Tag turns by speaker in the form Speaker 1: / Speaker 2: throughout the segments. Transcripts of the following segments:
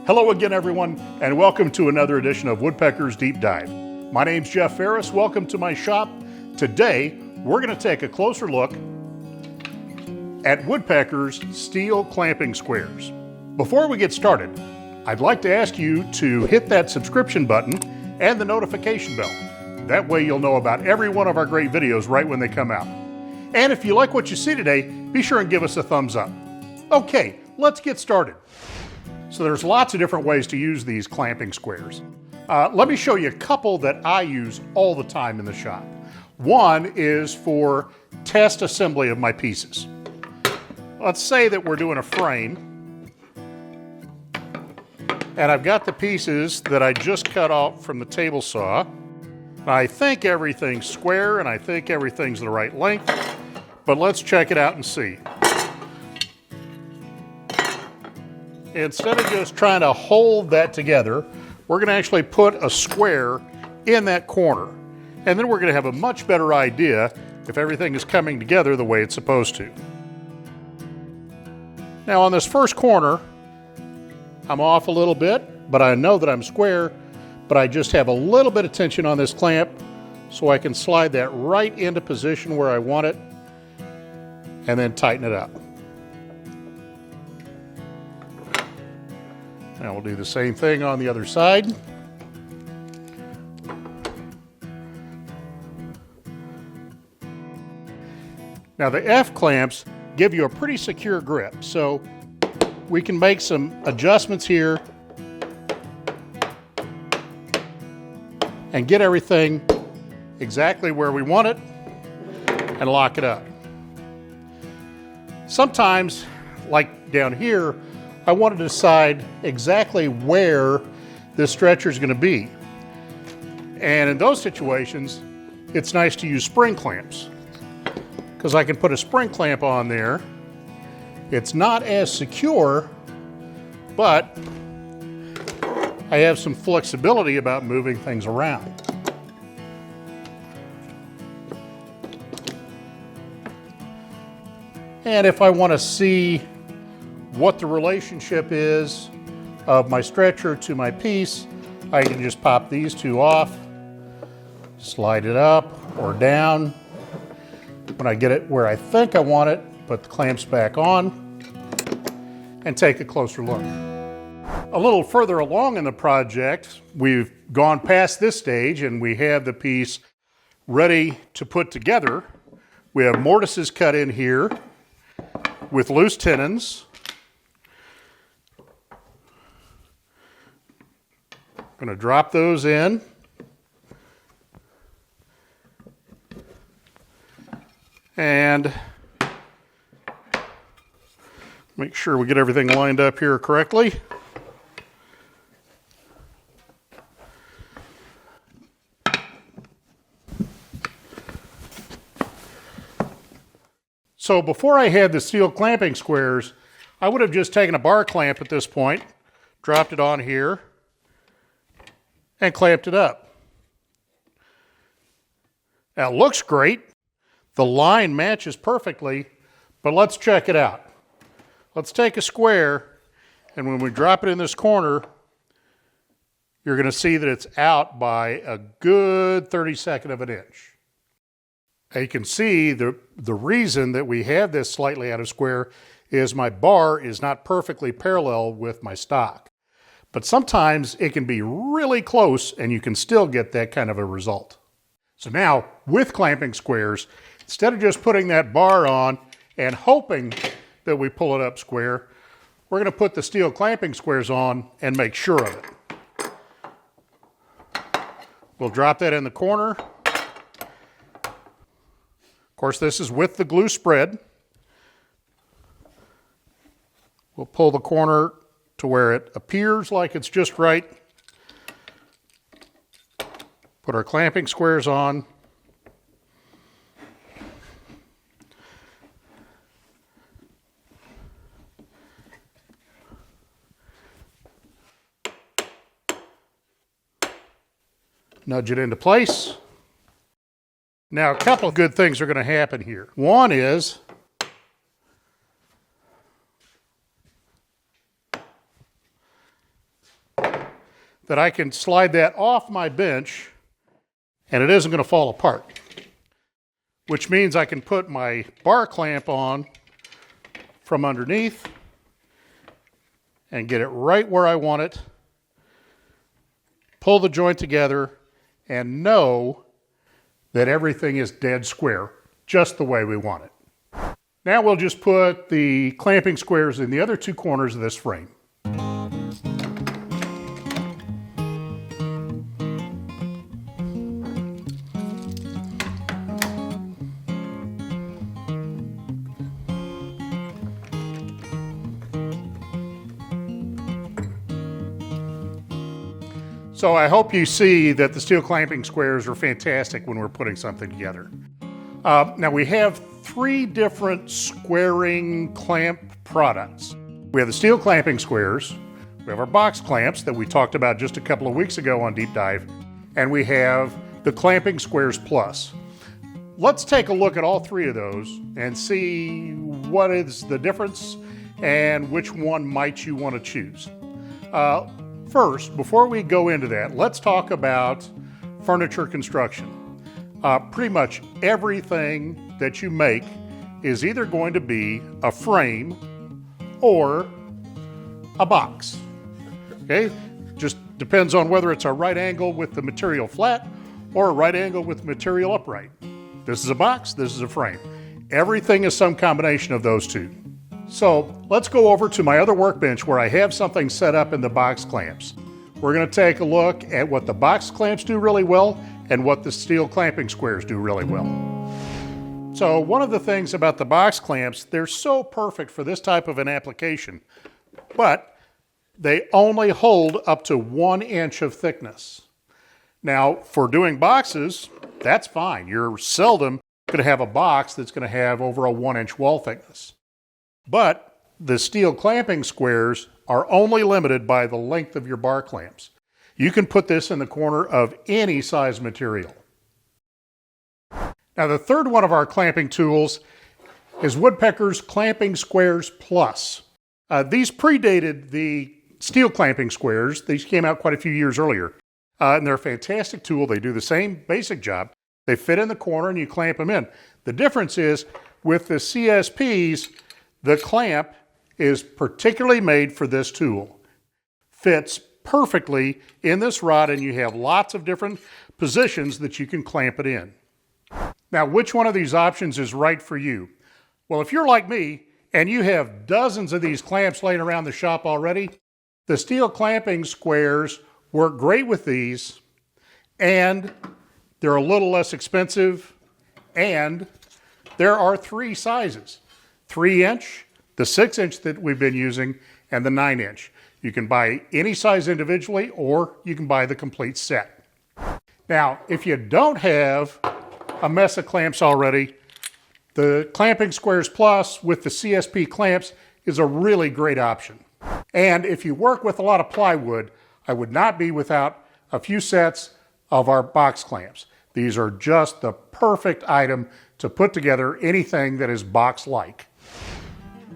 Speaker 1: Hello again, everyone, and welcome to another edition of Woodpeckers Deep Dive. My name's Jeff Farris. Welcome to my shop. Today, we're going to take a closer look at Woodpeckers Steel Clamping Squares. Before we get started, I'd like to ask you to hit that subscription button and the notification bell. That way you'll know about every one of our great videos right when they come out. And if you like what you see today, be sure and give us a thumbs up. Okay, let's get started. So there's lots of different ways to use these clamping squares. Let me show you a couple that I use all the time in the shop. One is for test assembly of my pieces. Let's say that we're doing a frame, and I've got the pieces that I just cut off from the table saw. I think everything's square and I think everything's the right length, but let's check it out and see. Instead of just trying to hold that together, we're going to actually put a square in that corner. And then we're going to have a much better idea if everything is coming together the way it's supposed to. Now on this first corner, I'm off a little bit, but I know that I'm square, but I just have a little bit of tension on this clamp so I can slide that right into position where I want it and then tighten it up. Now we'll do the same thing on the other side. Now the F clamps give you a pretty secure grip, so we can make some adjustments here and get everything exactly where we want it and lock it up. Sometimes, like down here, I want to decide exactly where this stretcher is going to be. And in those situations, it's nice to use spring clamps because I can put a spring clamp on there. It's not as secure, but I have some flexibility about moving things around. And if I want to see what the relationship is of my stretcher to my piece, I can just pop these two off, slide it up or down. When I get it where I think I want it, put the clamps back on and take a closer look. A little further along in the project, we've gone past this stage and we have the piece ready to put together. We have mortises cut in here with loose tenons. I'm going to drop those in. And make sure we get everything lined up here correctly. So before I had the steel clamping squares, I would have just taken a bar clamp at this point, dropped it on here, and clamped it up. Now it looks great. The line matches perfectly, but let's check it out. Let's take a square, and when we drop it in this corner, you're going to see that it's out by a good 32nd of an inch. Now you can see the reason that we have this slightly out of square is my bar is not perfectly parallel with my stock. But sometimes it can be really close and you can still get that kind of a result. So now with clamping squares, instead of just putting that bar on and hoping that we pull it up square, we're going to put the steel clamping squares on and make sure of it. We'll drop that in the corner. Of course, this is with the glue spread. We'll pull the corner to where it appears like it's just right. Put our clamping squares on. Nudge it into place. Now, a couple of good things are going to happen here. One is that I can slide that off my bench and it isn't going to fall apart, which means I can put my bar clamp on from underneath and get it right where I want it, pull the joint together, and know that everything is dead square, just the way we want it. Now we'll just put the clamping squares in the other two corners of this frame. So I hope you see that the steel clamping squares are fantastic when we're putting something together. Now we have 3 different squaring clamp products. We have the steel clamping squares, we have our box clamps that we talked about just a couple of weeks ago on Deep Dive, and we have the Clamping Squares Plus. Let's take a look at all 3 of those and see what is the difference and which one might you want to choose. First, before we go into that, let's talk about furniture construction. Pretty much everything that you make is either going to be a frame or a box. Okay? Just depends on whether it's a right angle with the material flat or a right angle with material upright. This is a box, this is a frame. Everything is some combination of those two. So let's go over to my other workbench where I have something set up in the box clamps. We're going to take a look at what the box clamps do really well and what the steel clamping squares do really well. So one of the things about the box clamps, they're so perfect for this type of an application, but they only hold up to 1 inch of thickness. Now, for doing boxes, that's fine. You're seldom going to have a box that's going to have over a 1 inch wall thickness. But the steel clamping squares are only limited by the length of your bar clamps. You can put this in the corner of any size material. Now the third one of our clamping tools is Woodpeckers Clamping Squares Plus. These predated the steel clamping squares. These came out quite a few years earlier. And they're a fantastic tool. They do the same basic job. They fit in the corner and you clamp them in. The difference is with the CSPs, the clamp is particularly made for this tool. Fits perfectly in this rod and you have lots of different positions that you can clamp it in. Now, which one of these options is right for you? Well, if you're like me and you have dozens of these clamps laying around the shop already, the steel clamping squares work great with these and they're a little less expensive and there are 3 sizes. 3 inch, the 6 inch that we've been using, and the 9 inch. You can buy any size individually or you can buy the complete set. Now, if you don't have a mess of clamps already, the Clamping Squares Plus with the CSP clamps is a really great option. And if you work with a lot of plywood, I would not be without a few sets of our box clamps. These are just the perfect item to put together anything that is box-like.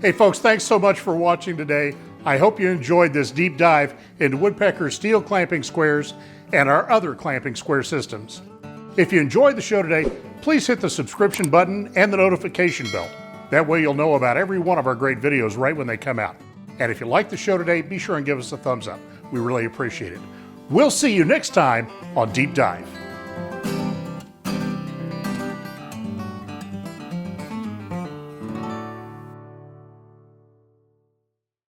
Speaker 1: Hey folks, thanks so much for watching today. I hope you enjoyed this deep dive into Woodpecker Steel Clamping Squares and our other clamping square systems. If you enjoyed the show today, please hit the subscription button and the notification bell. That way you'll know about every one of our great videos right when they come out. And if you liked the show today, be sure and give us a thumbs up. We really appreciate it. We'll see you next time on Deep Dive.